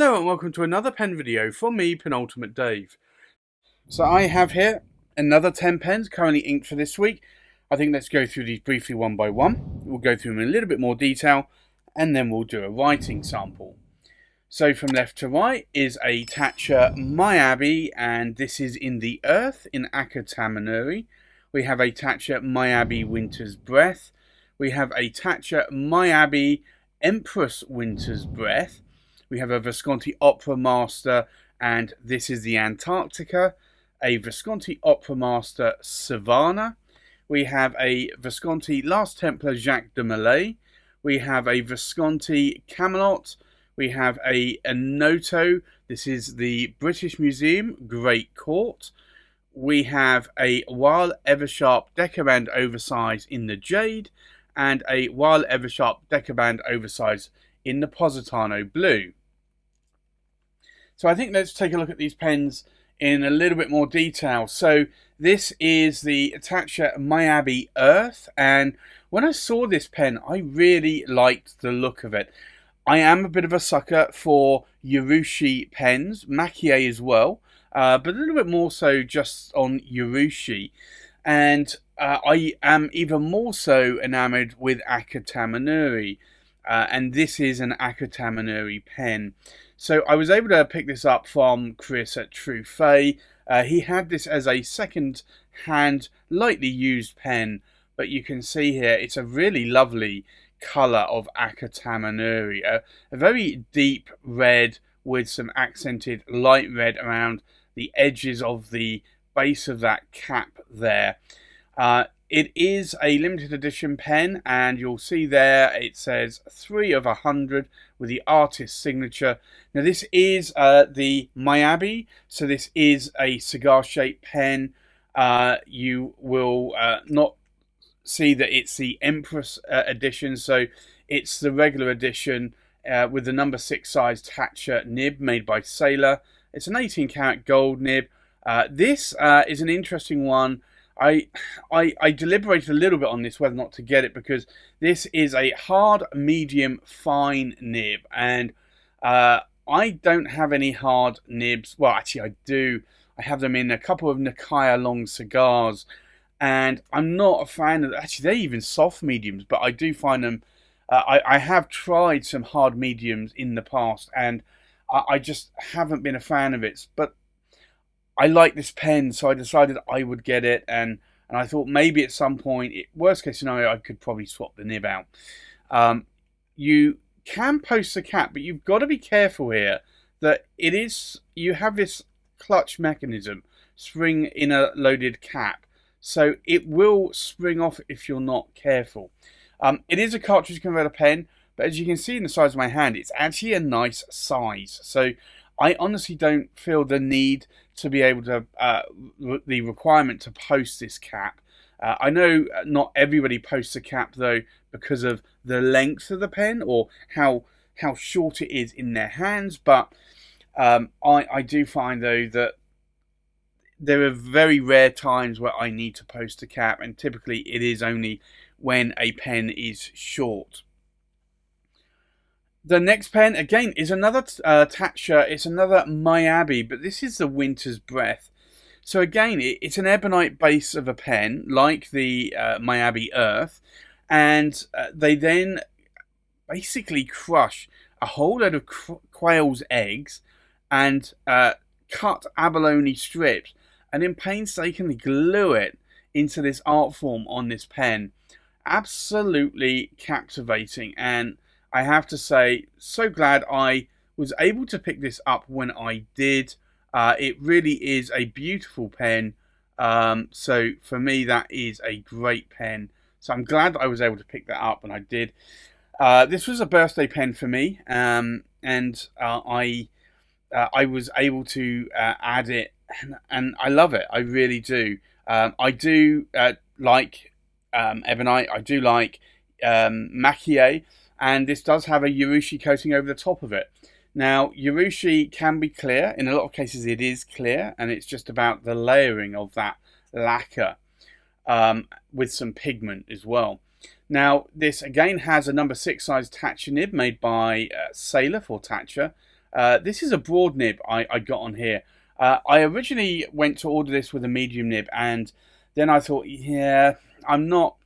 Hello and welcome to another pen video from me, Penultimate Dave. So I have here another 10 pens currently inked for this week. I think let's go through these briefly one by one. We'll go through them in a little bit more detail and then we'll do a writing sample. So from left to right is a Taccia Miyabi, and this is in the Earth in Aka-Tamenuri. We have a Taccia Miyabi Winter's Breath. We have a Taccia Miyabi Empress Winter's Breath. We have a Visconti Opera Master, and this is the Antarctica. A Visconti Opera Master Savanna. We have a Visconti Last Templar Jacques de Molay. We have a Visconti Camelot. We have a Anoto. This is the British Museum Great Court. We have a Wahl Eversharp Decoband Oversize in the Jade, and a Wahl Eversharp Decoband Oversize in the Positano Blue. So I think let's take a look at these pens in a little bit more detail. So this is the Taccia Miyabi Earth, and when I saw this pen, I really liked the look of it. I am a bit of a sucker for Urushi pens, Maki as well, but a little bit more so just on Urushi. And I am even more so enamoured with Aka-Tamenuri, and this is an Aka-Tamenuri pen. So I was able to pick this up from Chris at True Fay. He had this as a second-hand, lightly used pen, but you can see here it's a really lovely colour of Aka-Tamenuri. A very deep red with some accented light red around the edges of the base of that cap there. It is a limited edition pen, and you'll see there it says 3 of 100 with the artist's signature. Now this is the Miyabi, so this is a cigar-shaped pen. You will not see that it's the Empress edition, so it's the regular edition with the number 6 size Taccia nib made by Sailor. It's an 18 karat gold nib. This is an interesting one. I deliberated a little bit on this whether or not to get it, because this is a hard, medium, fine nib, and I don't have any hard nibs. Well, actually I do. I have them in a couple of Nakaya long cigars, and I'm not a fan of, actually they're even soft mediums, but I do find them, I have tried some hard mediums in the past, and I just haven't been a fan of it. But I like this pen, so I decided I would get it, and I thought maybe at some point, worst case scenario, I could probably swap the nib out. You can post the cap, but you've got to be careful here that you have this clutch mechanism, spring inner loaded cap, so it will spring off if you're not careful. It is a cartridge converter pen, but as you can see in the size of my hand, it's actually a nice size. So I honestly don't feel the need to be able to, the requirement to post this cap. I know not everybody posts a cap though, because of the length of the pen or how short it is in their hands, but I do find though that there are very rare times where I need to post a cap, and typically it is only when a pen is short. The next pen, again, is another Taccia. It's another Miyabi, but this is the Winter's Breath. So again, it's an ebonite base of a pen, like the Miyabi Earth, and they then basically crush a whole load of quail's eggs and cut abalone strips, and then painstakingly glue it into this art form on this pen. Absolutely captivating, and I have to say, so glad I was able to pick this up when I did. It really is a beautiful pen. So for me, that is a great pen. So I'm glad that I was able to pick that up, and I did. This was a birthday pen for me, and I was able to add it, and I love it. I really do. I do like ebonite. I do like Maki, and this does have a Urushi coating over the top of it. Now, Urushi can be clear. In a lot of cases, it is clear, and it's just about the layering of that lacquer with some pigment as well. Now, this again has a number 6 size Taccia nib made by Sailor for Taccia. This is a broad nib I got on here. I originally went to order this with a medium nib, and then I thought, yeah, I'm not...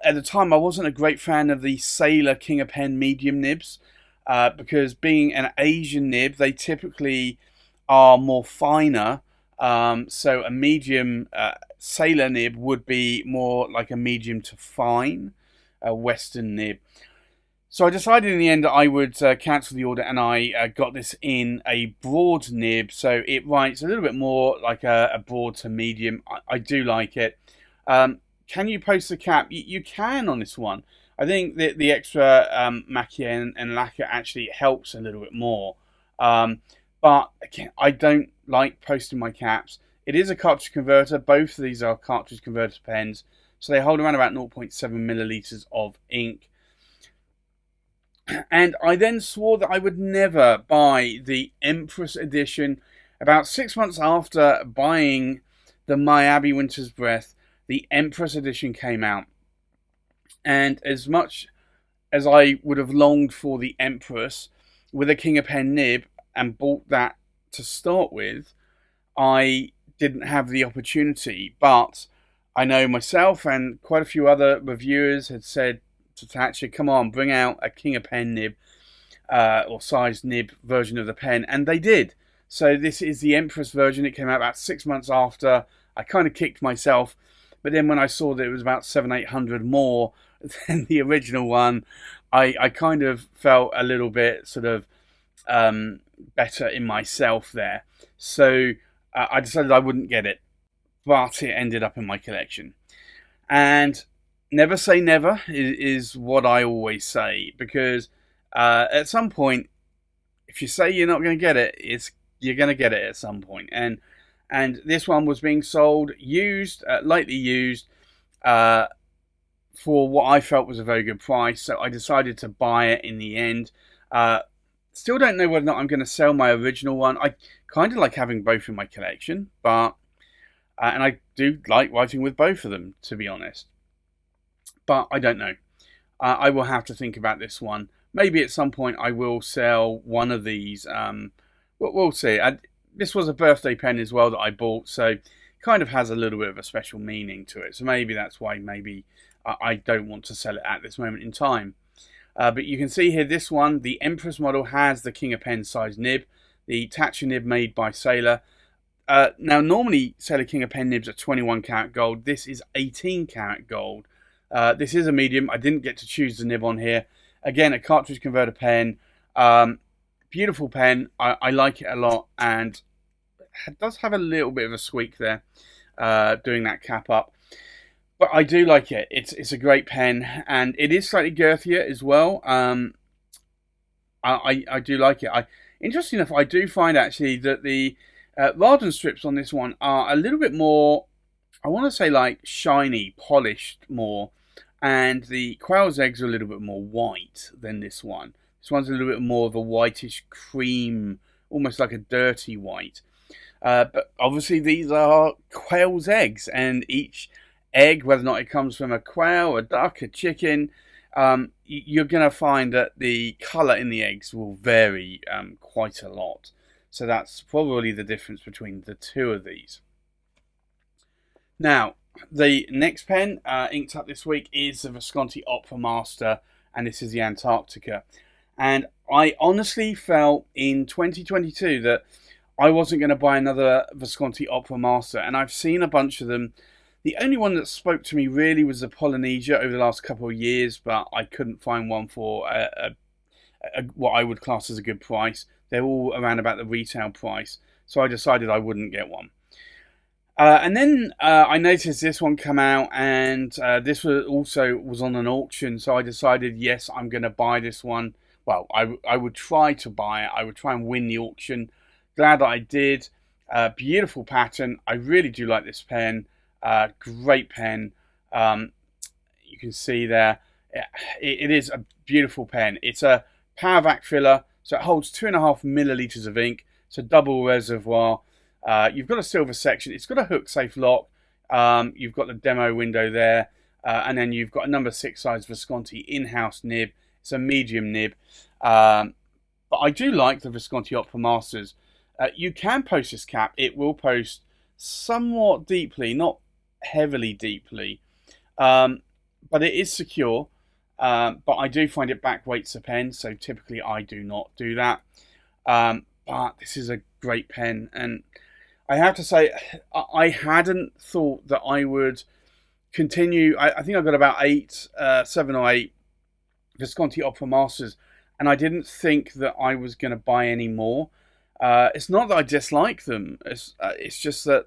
At the time, I wasn't a great fan of the Sailor King of Pen medium nibs, because being an Asian nib, they typically are more finer. So a medium Sailor nib would be more like a medium to fine Western nib. So I decided in the end that I would cancel the order, and I got this in a broad nib, so it writes a little bit more like a broad to medium. I do like it. Can you post the cap? You can on this one. I think that the extra macchia and lacquer actually helps a little bit more. But again, I don't like posting my caps. It is a cartridge converter. Both of these are cartridge converter pens. So they hold around about 0.7 milliliters of ink. And I then swore that I would never buy the Empress edition. About 6 months after buying the Miyabi Winter's Breath, the Empress edition came out. And as much as I would have longed for the Empress with a King of Pen nib and bought that to start with, I didn't have the opportunity. But I know myself and quite a few other reviewers had said to Taccia, come on, bring out a King of Pen nib or size nib version of the pen, and they did. So this is the Empress version. It came out about 6 months after. I kind of kicked myself, but then when I saw that it was about 700-800 more than the original one, I kind of felt a little bit sort of better in myself there. So I decided I wouldn't get it, but it ended up in my collection. And never say never is what I always say, because at some point, if you say you're not going to get it, you're going to get it at some point. And this one was being sold used, lightly used, for what I felt was a very good price. So I decided to buy it in the end. Still don't know whether or not I'm going to sell my original one. I kind of like having both in my collection, but and I do like writing with both of them, to be honest. But I don't know. I will have to think about this one. Maybe at some point I will sell one of these. We'll see. This was a birthday pen as well that I bought, so kind of has a little bit of a special meaning to it. So maybe that's why I don't want to sell it at this moment in time. But you can see here, this one, the Empress model, has the King of Pen size nib. The Taccia nib made by Sailor. Now, normally Sailor King of Pen nibs are 21 karat gold. This is 18 karat gold. This is a medium. I didn't get to choose the nib on here. Again, a cartridge converter pen. Beautiful pen. I like it a lot, and it does have a little bit of a squeak there doing that cap up. But I do like it. It's a great pen, and it is slightly girthier as well. I do like it. Interesting enough, I do find actually that the Radon strips on this one are a little bit more, I want to say like shiny, polished more, and the quail's eggs are a little bit more white than this one. This one's a little bit more of a whitish cream, almost like a dirty white. But obviously these are quail's eggs, and each egg, whether or not it comes from a quail, a duck, a chicken, you're going to find that the colour in the eggs will vary quite a lot. So that's probably the difference between the two of these. Now, the next pen inked up this week is the Visconti Opera Master, and this is the Antarctica. And I honestly felt in 2022 that I wasn't going to buy another Visconti Opera Master, and I've seen a bunch of them. The only one that spoke to me really was the Polynesia over the last couple of years, but I couldn't find one for what I would class as a good price. They're all around about the retail price, so I decided I wouldn't get one. And then I noticed this one come out, and this was on an auction, so I decided, yes, I'm going to buy this one. Well, I would try to buy it. I would try and win the auction. Glad that I did. Beautiful pattern. I really do like this pen. Great pen. You can see there. It is a beautiful pen. It's a power vac filler, so it holds 2.5 milliliters of ink. It's a double reservoir. You've got a silver section. It's got a hook safe lock. You've got the demo window there. And then you've got a number 6 size Visconti in-house nib. It's a medium nib. But but I do like the Visconti Opera Masters. You can post this cap. It will post somewhat deeply, not heavily deeply, but it is secure. But I do find it back weights a pen, so typically I do not do that. But this is a great pen, and I have to say, I hadn't thought that I would continue. I think I got about 7 or 8 Visconti Opera Masters, and I didn't think that I was going to buy any more. It's not that I dislike them. It's just that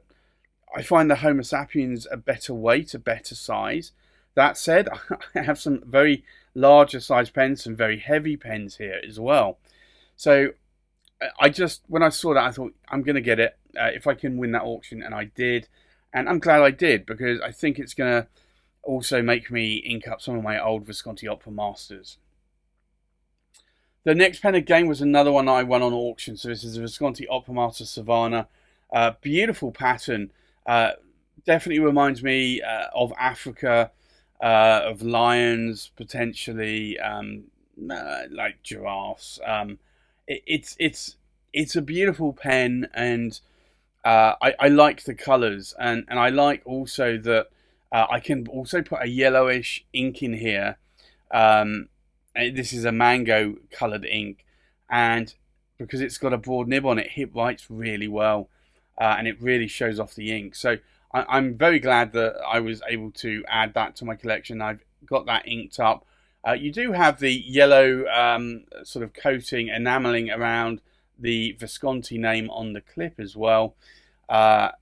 I find the Homo sapiens a better weight, a better size. That said, I have some very larger size pens, some very heavy pens here as well. So when I saw that, I thought, I'm going to get it if I can win that auction, and I did. And I'm glad I did, because I think it's going to also make me ink up some of my old Visconti Opera Masters. The next pen again was another one I won on auction. So this is a Visconti Opera Master Savanna. Beautiful pattern. Definitely reminds me of Africa, of lions, potentially, like giraffes. It's a beautiful pen, and I like the colours, and I like also that I can also put a yellowish ink in here. This is a mango coloured ink, and because it's got a broad nib on it, it writes really well, and it really shows off the ink. So I'm very glad that I was able to add that to my collection. I've got that inked up. You do have the yellow sort of coating, enameling around the Visconti name on the clip as well.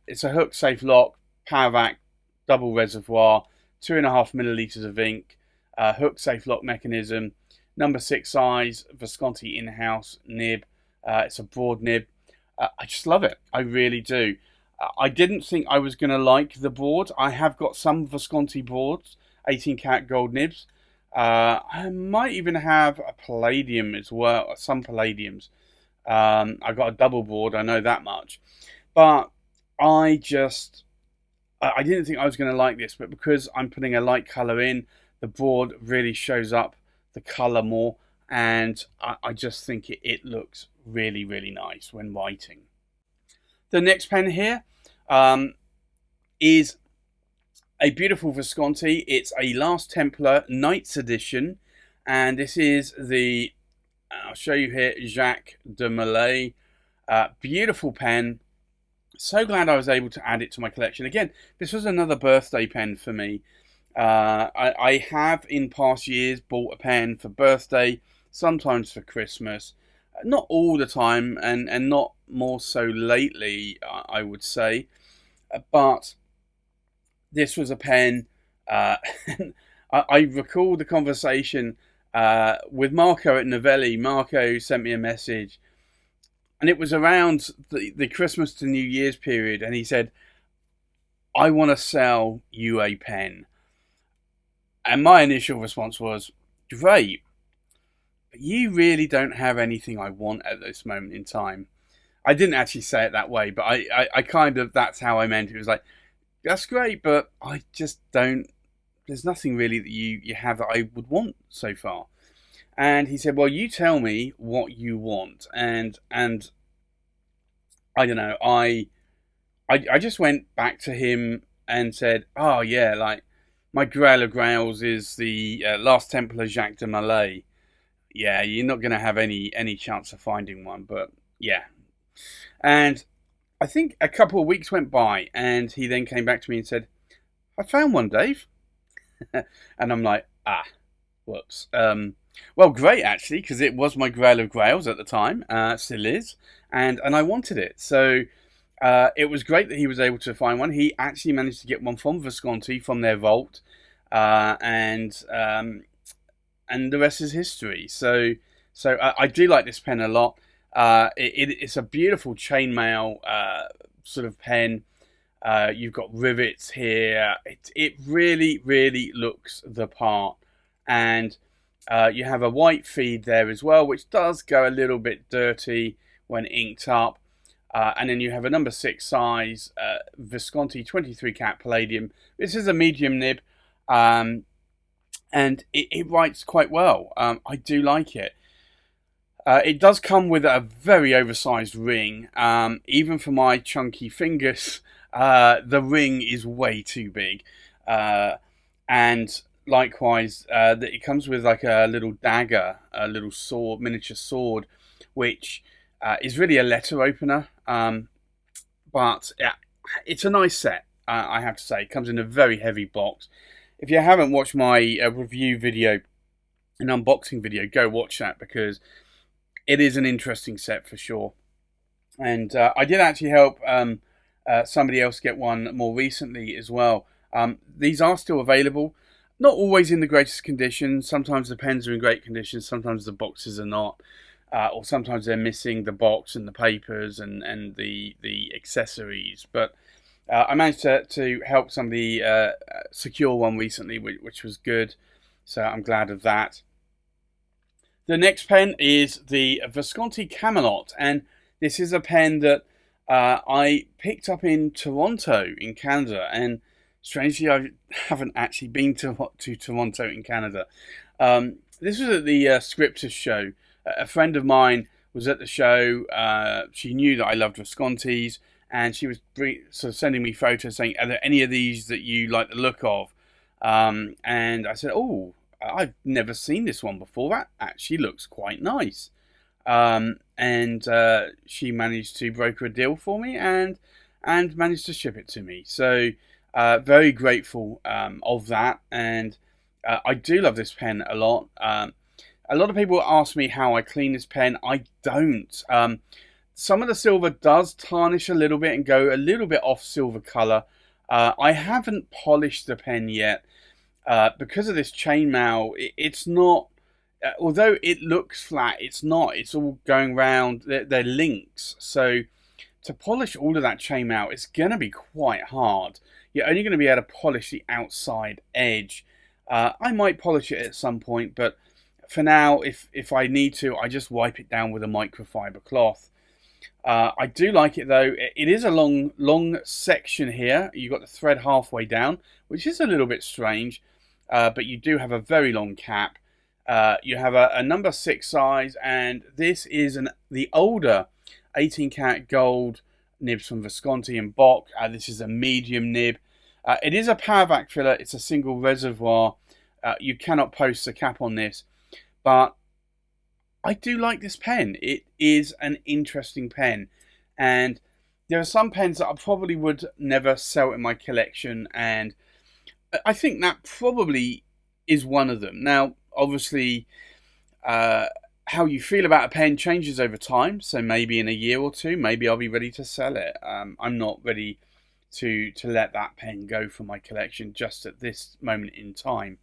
It's a hook safe lock, power vac, double reservoir, 2.5 millilitres of ink, hook safe lock mechanism, number 6 size, Visconti in-house nib. It's a broad nib. I just love it. I really do. I didn't think I was going to like the board. I have got some Visconti boards, 18 karat gold nibs. I might even have a palladium as well, some palladiums. I got a double board, I know that much. But I didn't think I was going to like this, but because I'm putting a light colour in, the board really shows up the colour more, and I just think it looks really, really nice when writing. The next pen here is a beautiful Visconti. It's a Last Templar Knights edition, and this is the, I'll show you here, Jacques de Molay. Beautiful pen. So glad I was able to add it to my collection. Again, this was another birthday pen for me. I have in past years bought a pen for birthday, sometimes for Christmas. Not all the time, and not more so lately, I would say. But this was a pen. I recall the conversation with Marco at Novelli. Marco sent me a message, and it was around the Christmas to New Year's period, and he said, I want to sell you a pen. And my initial response was, great, but you really don't have anything I want at this moment in time. I didn't actually say it that way, but I kind of, that's how I meant it. It was like, that's great, but I just don't, there's nothing really that you have that I would want so far. And he said, well, you tell me what you want. And I don't know, I just went back to him and said, oh yeah, like, my Grail of Grails is the Last Templar Jacques de Molay. Yeah, you're not going to have any chance of finding one, but yeah. And I think a couple of weeks went by, and he then came back to me and said, I found one, Dave. And I'm like, whoops. Well, great, actually, because it was my Grail of Grails at the time, still is, and I wanted it. So it was great that he was able to find one. He actually managed to get one from Visconti, from their vault, and the rest is history. So I do like this pen a lot. It's a beautiful chainmail sort of pen. You've got rivets here. It really, really looks the part. And you have a white feed there as well, which does go a little bit dirty when inked up. And then you have a number 6 size Visconti 23 karat palladium. This is a medium nib, and it writes quite well. I do like it. It does come with a very oversized ring. Even for my chunky fingers, the ring is way too big. And likewise, it comes with like a little dagger, a little sword, miniature sword, which is really a letter opener. But yeah, it's a nice set, I have to say. It comes in a very heavy box. If you haven't watched my review video, an unboxing video, go watch that, because it is an interesting set for sure. And I did actually help somebody else get one more recently as well. These are still available. Not always in the greatest condition. Sometimes the pens are in great condition. Sometimes the boxes are not. Or sometimes they're missing the box and the papers and the accessories. But I managed to help somebody secure one recently, which was good. So I'm glad of that. The next pen is the Visconti Camelot, and this is a pen that I picked up in Toronto in Canada, and strangely I haven't actually been to Toronto in Canada. This was at the Scripters show. A friend of mine was at the show. She knew that I loved Viscontis, and she was sort of sending me photos saying, are there any of these that you like the look of? And I said, oh, I've never seen this one before. That actually looks quite nice. And she managed to broker a deal for me and managed to ship it to me. So very grateful of that. And I do love this pen a lot. A lot of people ask me how I clean this pen. I don't. Some of the silver does tarnish a little bit and go a little bit off silver color. I haven't polished the pen yet. Because of this chainmail, it's not, although it looks flat, it's not. It's all going round, they're links. So to polish all of that chainmail, it's going to be quite hard. You're only going to be able to polish the outside edge. I might polish it at some point, but for now, if I need to, I just wipe it down with a microfiber cloth. I do like it though. It is a long section here. You've got the thread halfway down, which is a little bit strange. But you do have a very long cap. You have a number 6 size, and this is the older 18 karat gold nibs from Visconti and Bock. This is a medium nib. It is a power vac filler. It's a single reservoir. You cannot post the cap on this, but I do like this pen. It is an interesting pen, and there are some pens that I probably would never sell in my collection, and I think that probably is one of them. Now, obviously, how you feel about a pen changes over time. So maybe in a year or two, maybe I'll be ready to sell it. I'm not ready to let that pen go from my collection just at this moment in time.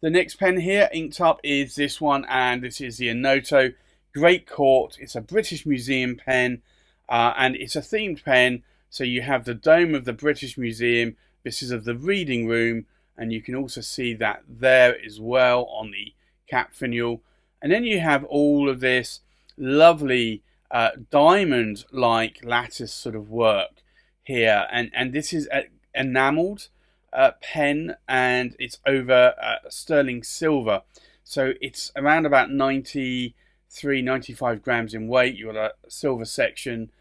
The next pen here, inked up, is this one, and this is the Anoto Great Court. It's a British Museum pen, and it's a themed pen. So you have the dome of the British Museum. This is of the reading room, and you can also see that there as well on the cap finial. And then you have all of this lovely diamond-like lattice sort of work here, and this is enameled pen, and it's over sterling silver, so it's around about 93-95 grams in weight. You've got a silver section,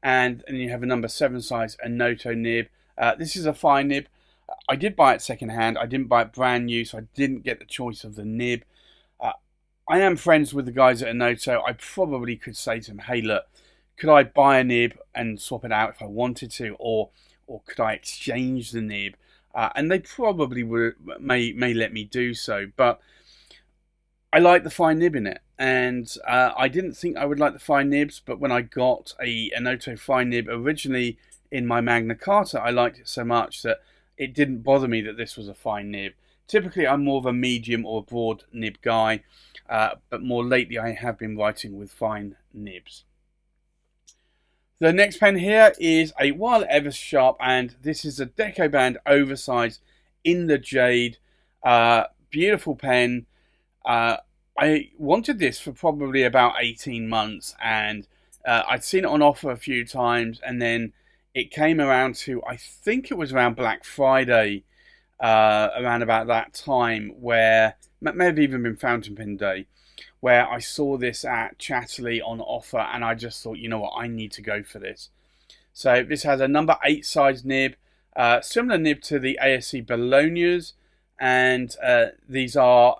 and you have a number 7 size Anoto nib. This is a fine nib. I did buy it second hand. I didn't buy it brand new, so I didn't get the choice of the nib. I am friends with the guys at Anoto. I probably could say to them, hey, look, could I buy a nib and swap it out if I wanted to, or could I exchange the nib? And they probably may let me do so, but I like the fine nib in it, and I didn't think I would like the fine nibs, but when I got a Anoto fine nib originally in my Magna Carta, I liked it so much that it didn't bother me that this was a fine nib. Typically, I'm more of a medium or broad nib guy, but more lately I have been writing with fine nibs. The next pen here is a Wahl Eversharp, and this is a Decoband Oversize in the Jade. Beautiful pen. I wanted this for probably about 18 months, and I'd seen it on offer a few times, and then it came around to, I think it was around Black Friday, around about that time, where it may have even been Fountain Pen Day. where I saw this at Chatterley on offer, and I just thought, you know what, I need to go for this. So this has a number 8 size nib, similar nib to the ASC Bologna's, and these are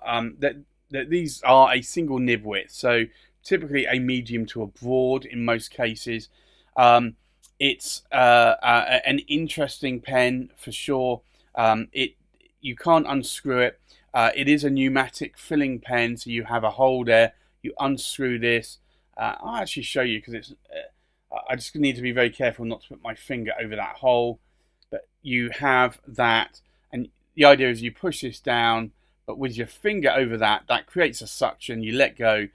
these are a single nib width, so typically a medium to a broad in most cases. It's an interesting pen for sure. You can't unscrew it. It is a pneumatic filling pen, so you have a hole there. You unscrew this. I'll actually show you because it's. I just need to be very careful not to put my finger over that hole. But you have that, and the idea is you push this down, but with your finger over that, that creates a suction. You let go,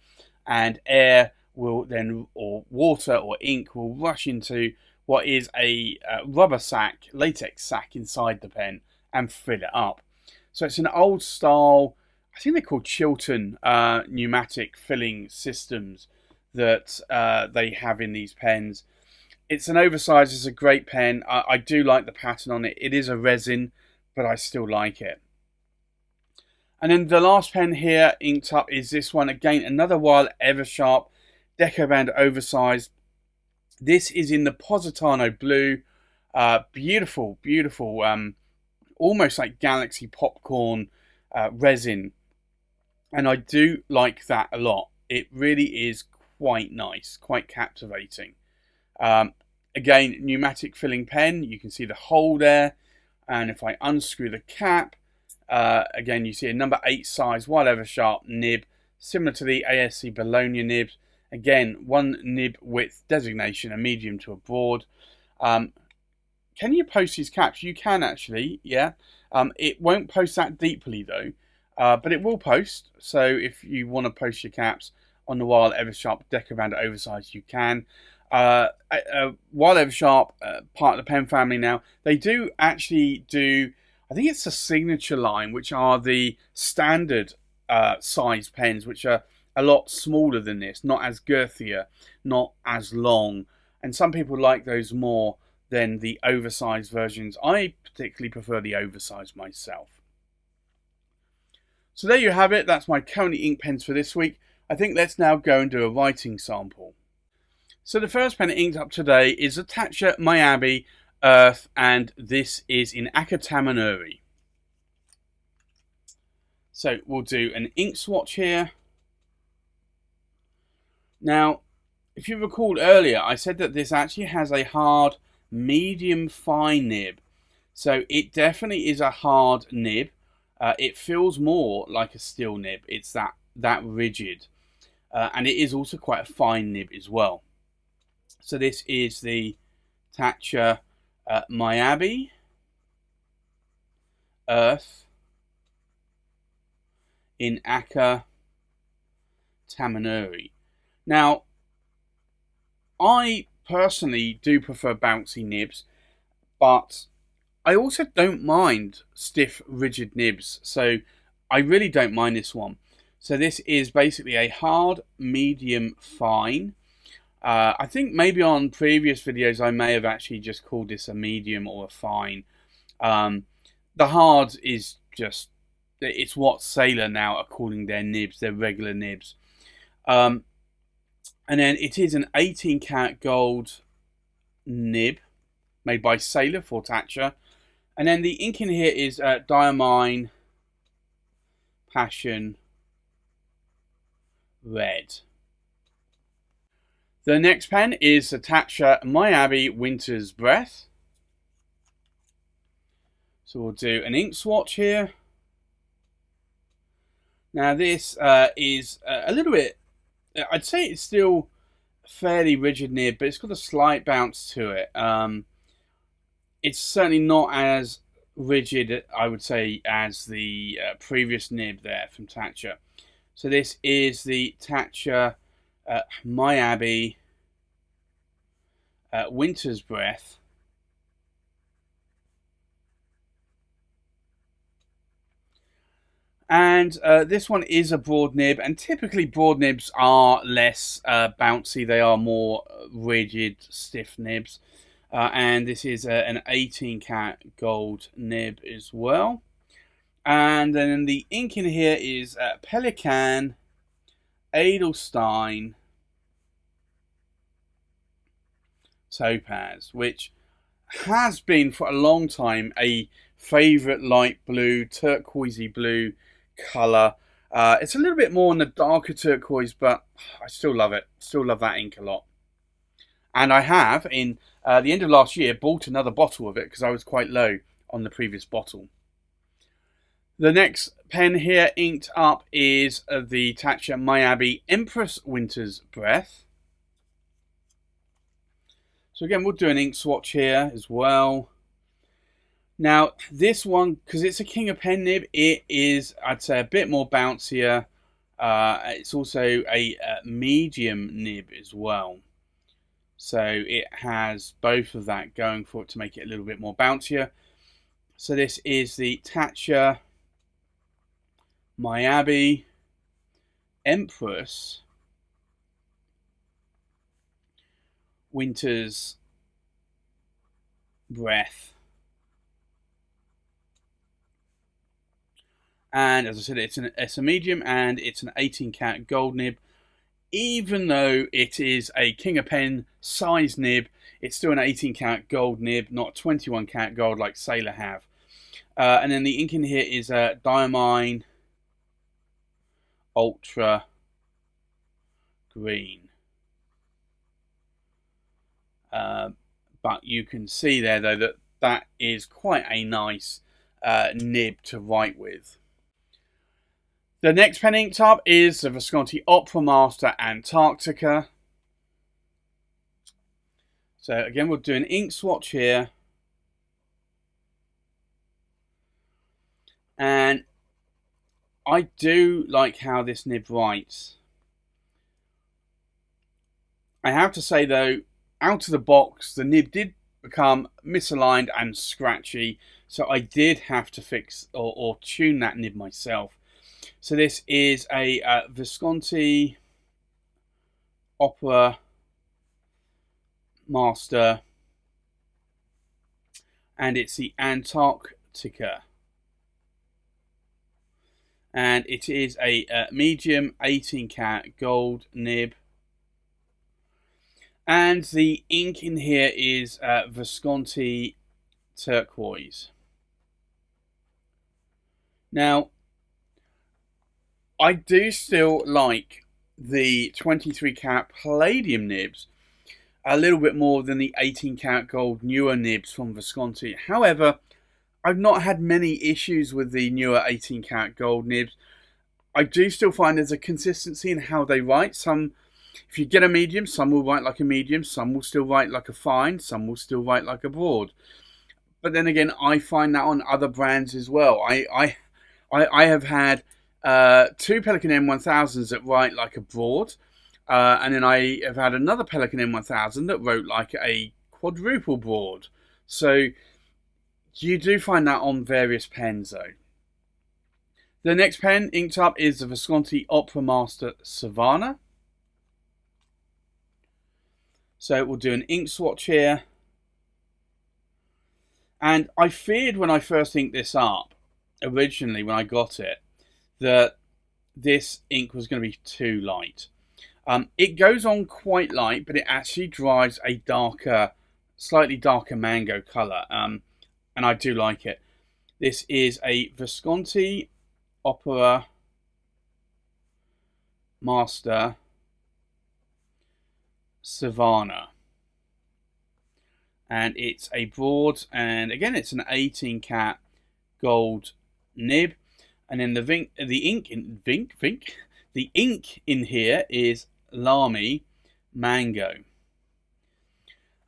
and air will then, or water or ink will rush into what is a rubber sack, latex sack inside the pen and fill it up. So it's an old style, I think they're called Chiltern pneumatic filling systems that they have in these pens. It's an Oversize. It's a great pen. I do like the pattern on it. It is a resin, but I still like it. And then the last pen here inked up is this one. Again, another Wahl Eversharp Decoband Oversize. This is in the Positano blue. Beautiful, beautiful, almost like Galaxy popcorn resin. And I do like that a lot. It really is quite nice, quite captivating. Again, pneumatic filling pen. You can see the hole there. And if I unscrew the cap, again, you see a number 8 size Wahl Eversharp nib, similar to the ASC Bologna nibs. Again, one nib width designation, a medium to a broad. Can you post these caps? You can actually, yeah. It won't post that deeply though, but it will post. So if you want to post your caps on the Wahl Eversharp Decoband Oversize, you can. Wahl Eversharp, part of the pen family now, they do actually do, I think it's the signature line, which are the standard size pens, which are a lot smaller than this, not as girthier, not as long. And some people like those more than the oversized versions. I particularly prefer the oversized myself. So there you have it. That's my Kony ink pens for this week. I think let's now go and do a writing sample. So the first pen inked up today is the Taccia Miyabi Earth, and this is in Aka-Tamenuri. So we'll do an ink swatch here. Now, if you recalled earlier, I said that this actually has a hard medium fine nib. So it definitely is a hard nib. It feels more like a steel nib. It's that rigid. And it is also quite a fine nib as well. So this is the Taccia Miyabi Earth in Aka-Tamenuri. Now, I personally do prefer bouncy nibs, but I also don't mind stiff, rigid nibs. So I really don't mind this one. So this is basically a hard, medium, fine. I think maybe on previous videos I may have actually just called this a medium or a fine. The hard is just, it's what Sailor now are calling their nibs, their regular nibs. And then it is an 18 karat gold nib made by Sailor for Taccia. And then the ink in here is Diamine Passion Red. The next pen is the Taccia Miyabi Winter's Breath. So we'll do an ink swatch here. Now this is a little bit, I'd say it's still fairly rigid nib, but it's got a slight bounce to it. It's certainly not as rigid, I would say, as the previous nib there from Taccia. So this is the Taccia Miyabi Winter's Breath. And this one is a broad nib, and typically broad nibs are less bouncy. They are more rigid, stiff nibs. And this is an 18 karat gold nib as well. And then the ink in here is Pelican Edelstein Topaz, which has been for a long time a favourite light blue, turquoisey blue colour. It's a little bit more on the darker turquoise, but I still love it. Still love that ink a lot. And I have, in the end of last year, bought another bottle of it because I was quite low on the previous bottle. The next pen here inked up is the Taccia Miyabi Empress Winter's Breath. So again, we'll do an ink swatch here as well. Now, this one, because it's a King of Pen nib, it is, I'd say, a bit more bouncier. It's also a medium nib as well. So it has both of that going for it to make it a little bit more bouncier. So this is the Taccia Miyabi Empress Winter's Breath. And as I said, it's a medium and it's an 18 karat gold nib. Even though it is a King of Pen size nib, it's still an 18 karat gold nib, not 21 karat gold like Sailor have. And then the ink in here is a Diamine Ultra Green. But you can see there, though, that that is quite a nice nib to write with. The next pen inked up is the Visconti Opera Master Antarctica. So again, we'll do an ink swatch here. And I do like how this nib writes. I have to say though, out of the box, the nib did become misaligned and scratchy. So I did have to fix or tune that nib myself. So this is a Visconti Opera Master, and it's the Antarctica, and it is a medium 18 karat gold nib, and the ink in here is Visconti turquoise. Now, I do still like the 23 karat palladium nibs a little bit more than the 18 karat gold newer nibs from Visconti. However, I've not had many issues with the newer 18 karat gold nibs. I do still find there's a consistency in how they write. Some, if you get a medium, some will write like a medium, some will still write like a fine, some will still write like a broad. But then again, I find that on other brands as well. I have had two Pelican M1000s that write like a broad, and then I have had another Pelican M1000 that wrote like a quadruple broad. So you do find that on various pens though. The next pen inked up is the Visconti Opera Master Savanna. So we'll do an ink swatch here. And I feared when I first inked this up, originally when I got it, that this ink was going to be too light. It goes on quite light, but it actually dries a darker, slightly darker mango colour, and I do like it. This is a Visconti Opera Master Savanna, and it's a broad, and again it's an 18 karat gold nib. And then the ink in here is Lamy Mango.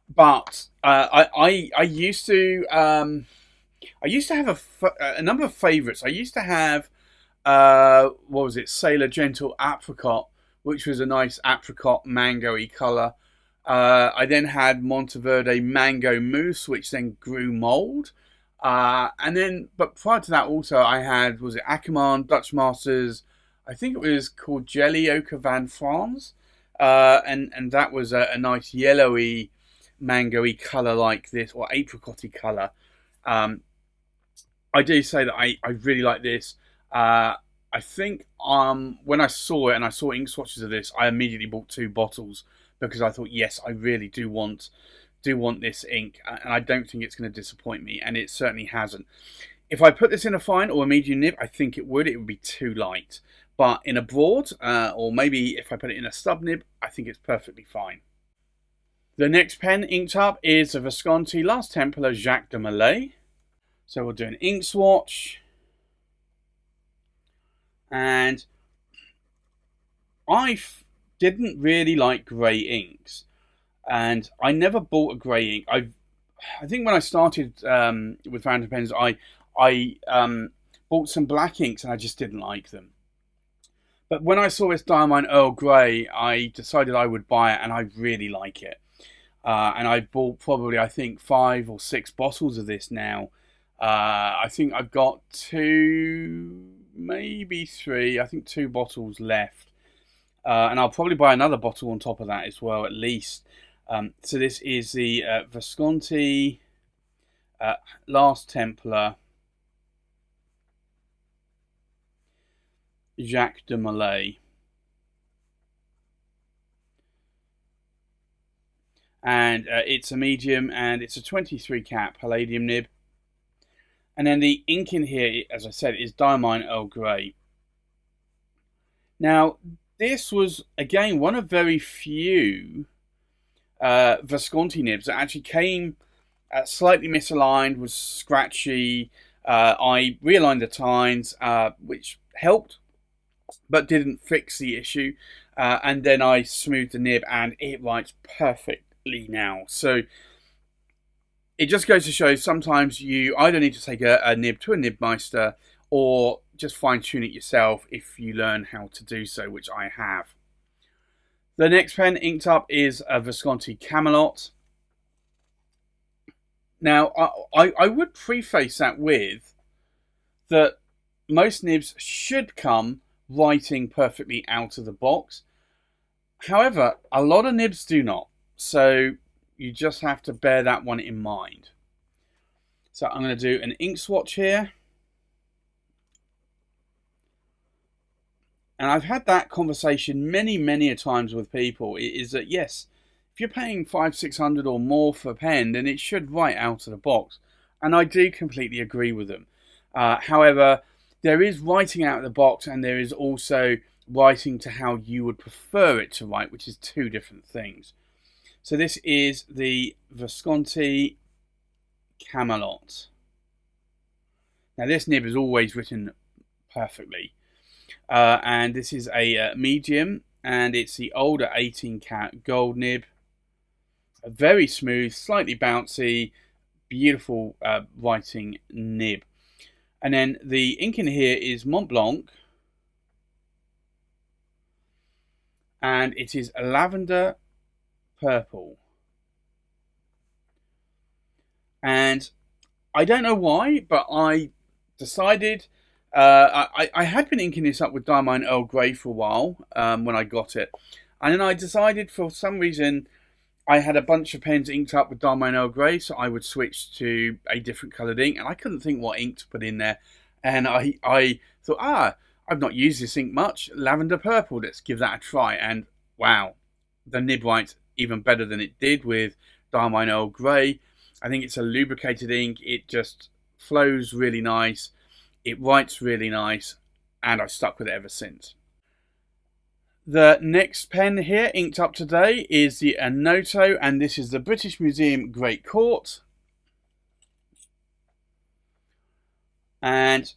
But I used to have a number of favourites. I used to have what was it, Sailor Gentle Apricot, which was a nice apricot mango-y colour. I then had Monteverde Mango Mousse, which then grew mould. But prior to that also I had, was it Ackerman, Dutch Masters, I think it was called Jelly Ochre Van France, and that was a nice yellowy, mango-y colour like this, or apricot-y colour. I do say that I really like this. I think when I saw it and I saw ink swatches of this, I immediately bought 2 bottles because I thought, yes, I really do want this ink, and I don't think it's going to disappoint me, and it certainly hasn't. If I put this in a fine or a medium nib, I think it would. It would be too light. But in a broad, or maybe if I put it in a stub nib, I think it's perfectly fine. The next pen inked up is a Visconti Last Templar Jacques de Molay. So we'll do an ink swatch. And I didn't really like grey inks. And I never bought a grey ink. I think when I started with fountain pens, I bought some black inks and I just didn't like them. But when I saw this Diamond Earl Grey, I decided I would buy it, and I really like it. And I bought probably, I think, 5 or 6 bottles of this now. I think I've got 2, maybe 3, I think 2 bottles left. And I'll probably buy another bottle on top of that as well, at least. So this is the Visconti Last Templar Jacques de Molay. And it's a medium, and it's a 23 cap palladium nib. And then the ink in here, as I said, is Diamond Earl Grey. Now, this was, again, one of very few Visconti nibs that actually came slightly misaligned, was scratchy. I realigned the tines, which helped, but didn't fix the issue. And then I smoothed the nib, and it writes perfectly now. So it just goes to show sometimes you either need to take a nib to a nibmeister or just fine tune it yourself if you learn how to do so, which I have. The next pen inked up is a Visconti Camelot. Now, I would preface that with that most nibs should come writing perfectly out of the box. However, a lot of nibs do not. So you just have to bear that one in mind. So I'm going to do an ink swatch here. And I've had that conversation many a times with people. It is that, yes, if you're paying $500-600 or more for a pen, then it should write out of the box. And I do completely agree with them. However, there is writing out of the box, and there is also writing to how you would prefer it to write, which is 2 different things. So this is the Visconti Camelot. Now this nib is always written perfectly. And this is a medium, and it's the older 18 cat gold nib. Very smooth, slightly bouncy, beautiful writing nib. And then the ink in here is Mont Blanc, and it is a lavender purple. And I don't know why, but I decided I had been inking this up with Diamond Earl Grey for a while when I got it, and then I decided for some reason I had a bunch of pens inked up with Diamond Earl Grey, so I would switch to a different coloured ink, and I couldn't think what ink to put in there, and I thought, I've not used this ink much, lavender purple, let's give that a try, and wow, the nib writes even better than it did with Diamond Earl Grey. I think it's a lubricated ink, it just flows really nice, it writes really nice, and I've stuck with it ever since. The next pen here, inked up today, is the Anoto, and this is the British Museum Great Court. And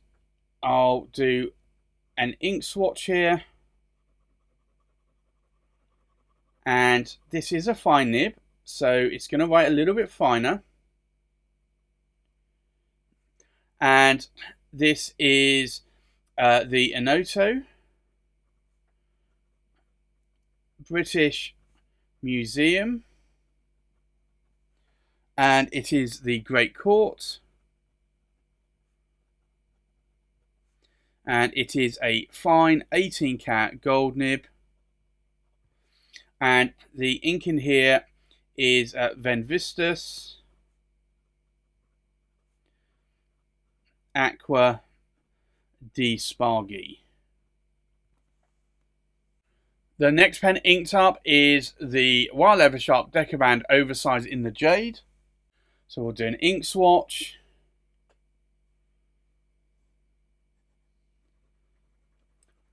I'll do an ink swatch here. And this is a fine nib, so it's going to write a little bit finer. And this is the Anoto British Museum, and it is the Great Court, and it is a fine 18 cat gold nib, and the ink in here is Venvistus Aqua di Spargi. The next pen inked up is the Wahl Eversharp Decoband Oversize in the Jade. So we'll do an ink swatch.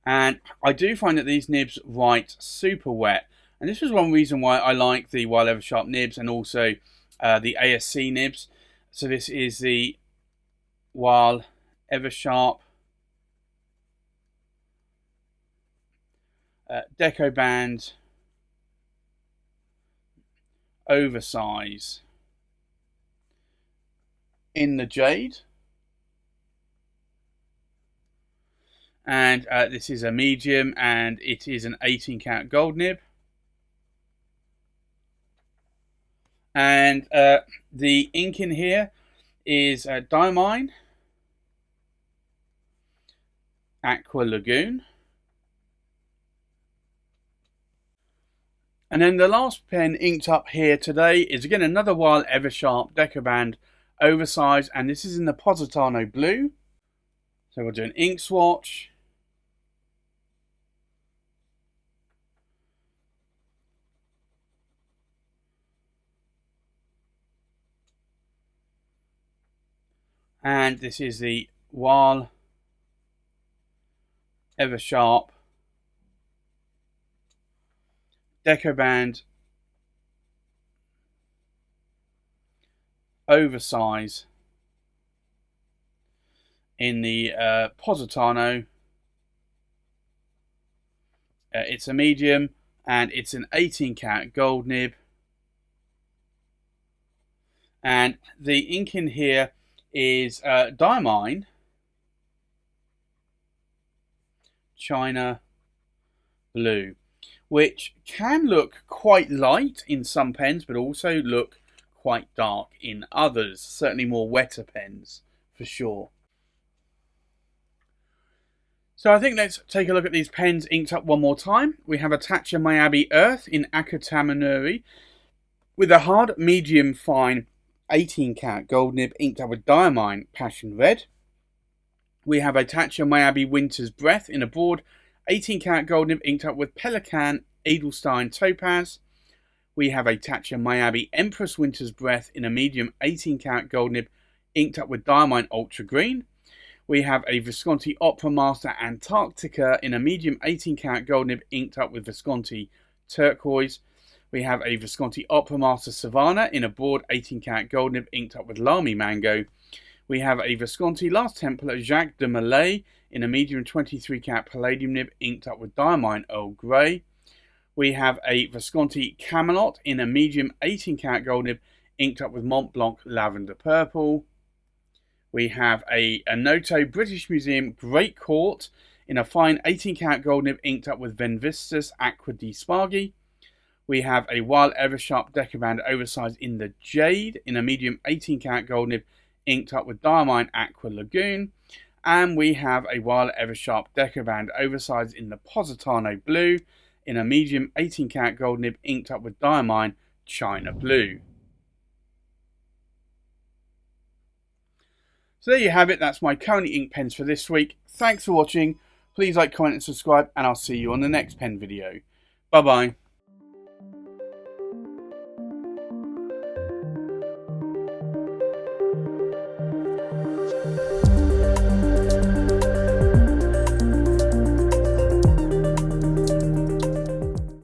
And I do find that these nibs write super wet. And this was one reason why I like the Wahl Eversharp nibs and also the ASC nibs. So this is the Wahl Eversharp Decoband Oversize in the Jade. And this is a medium, and it is an 18 karat gold nib. And the ink in here is Diamine, Aqua Lagoon. And then the last pen inked up here today is again another Wahl Eversharp Decoband Oversize, and this is in the Positano blue. So we'll do an ink swatch. And this is the Wahl Eversharp Decoband Oversize in the Positano. It's a medium and it's an 18 karat gold nib. And the ink in here is Diamine, China Blue, which can look quite light in some pens, but also look quite dark in others. Certainly more wetter pens, for sure. So I think let's take a look at these pens inked up one more time. We have a Taccia Miyabi Earth in Aka-Tamenuri with a hard, medium, fine 18 karat gold nib inked up with Diamine Passion Red. We have a Taccia Miyabi Winter's Breath in a broad 18 karat gold nib inked up with Pelican Edelstein Topaz. We have a Taccia Miyabi Empress Winter's Breath in a medium 18 karat gold nib inked up with Diamine Ultra Green. We have a Visconti Opera Master Antarctica in a medium 18 karat gold nib inked up with Visconti Turquoise. We have a Visconti Opera Master Savanna in a broad 18 karat gold nib inked up with Lamy Mango. We have a Visconti Last Templar Jacques de Molay in a medium 23 karat palladium nib inked up with Diamine Earl Grey. We have a Visconti Camelot in a medium 18 karat gold nib inked up with Mont Blanc Lavender Purple. We have a Anoto British Museum Great Court in a fine 18 karat gold nib inked up with Venvistus Aqua di Spargi. We have a Wahl Eversharp Decoband Oversize in the Jade in a medium 18 karat gold nib inked up with Diamine Aqua Lagoon. And we have a Wahl Eversharp Decoband Oversize in the Positano Blue in a medium 18 karat gold nib inked up with Diamine China Blue. So there you have it. That's my currently ink pens for this week. Thanks for watching. Please like, comment and subscribe, and I'll see you on the next pen video. Bye bye.